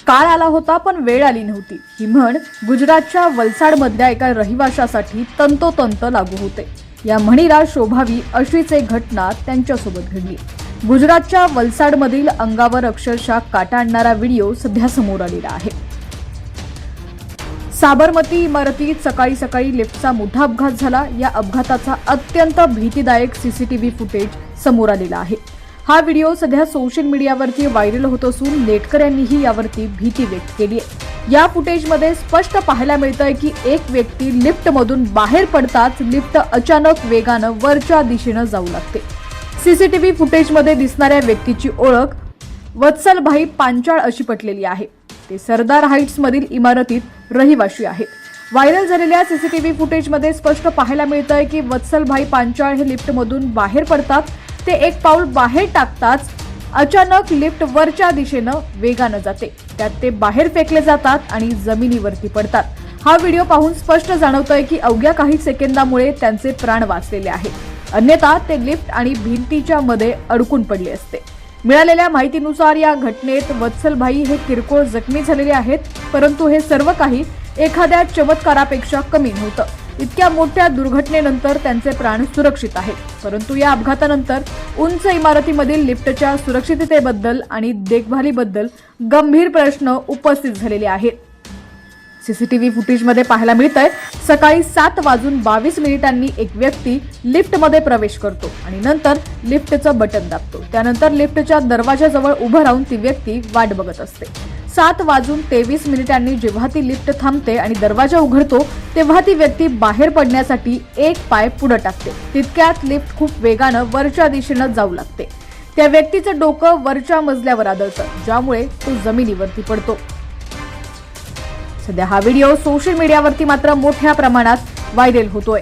काळ आला होता पण वेळ आली नव्हती ही म्हण गुजरातच्या वलसाडमधल्या एका रहिवाशासाठी तंतोतंत लागू होते। या म्हणीला शोभावी अशीच एक घटना त्यांच्यासोबत घडली। गुजरातच्या वलसाडमधील अंगावर अक्षरशः काटा आणणारा व्हिडिओ सध्या समोर आलेला आहे। साबरमती इमारतीत सकाळी सकाळी लिफ्टचा मोठा अपघात झाला। या अपघाताचा अत्यंत भीतीदायक सीसीटीव्ही फुटेज समोर आलेला आहे। हा व्हिडिओ सध्या सोशल मीडियावरती व्हायरल होत असून नेटकऱ्यांनीही यावरती भीती व्यक्त केली आहे। या फुटेजमध्ये स्पष्ट पाहायला मिळतंय की एक व्यक्ती लिफ्टमधून बाहेर पडताच लिफ्ट अचानक वेगानं वरच्या दिशेनं जाऊ लागते। सीसीटीव्ही फुटेजमध्ये दिसणाऱ्या व्यक्तीची ओळख वत्सलभाई पांचाळ अशी पटलेली आहे। ते सरदार हाईट्स मधील इमारतीत रहिवाशी आहेत। व्हायरल झालेल्या सीसीटीव्ही फुटेजमध्ये स्पष्ट पाहायला मिळतंय की वत्सलभाई पांचाळ हे लिफ्टमधून बाहेर पडतात। ते एक पाऊल बाहेर टाकताच अचानक लिफ्ट वरच्या दिशेनं वेगानं जाते। त्यात ते बाहेर फेकले जातात आणि जमिनीवरती पडतात। हा व्हिडिओ पाहून स्पष्ट जाणवतंय की अवघ्या काही सेकंदामुळे त्यांचे प्राण वाचलेले आहेत, अन्यथा ते लिफ्ट आणि भिंतीच्या मध्ये अडकून पडले असते। मिळालेल्या माहितीनुसार या घटनेत वत्सलभाई हे किरकोळ जखमी झालेले आहेत, परंतु हे सर्व काही एखाद्या चमत्कारापेक्षा कमी नव्हतं। इतक्या मोठ्या दुर्घटनेनंतर त्यांचे प्राण सुरक्षित आहेत, परंतु या अपघातानंतर उंच इमारतीमधील लिफ्टच्या सुरक्षिततेबद्दल आणि देखभालीबद्दल गंभीर प्रश्न उपस्थित झालेले आहेत। सीसीटीव्ही फुटेजमध्ये पाहायला मिळतंय सकाळी 7:22 एक व्यक्ती लिफ्टमध्ये प्रवेश करतो आणि नंतर लिफ्टचं बटन दाबतो। त्यानंतर लिफ्टच्या दरवाजाजवळ उभं राहून ती व्यक्ती वाट बघत असते। 7:23 जेव्हा ती लिफ्ट थांबते आणि दरवाजा उघडतो तेव्हा ती व्यक्ती बाहेर पडण्यासाठी एक पाय पुढे टाकते। तितक्यात लिफ्ट खूप वेगानं वरच्या दिशेनं जाऊ लागते। त्या व्यक्तीचं डोकं वरच्या मजल्यावर आदळतं, ज्यामुळे तो जमिनीवरती पडतो। सध्या हा व्हिडिओ सोशल मीडियावरती मात्र मोठ्या प्रमाणात व्हायरल होतोय।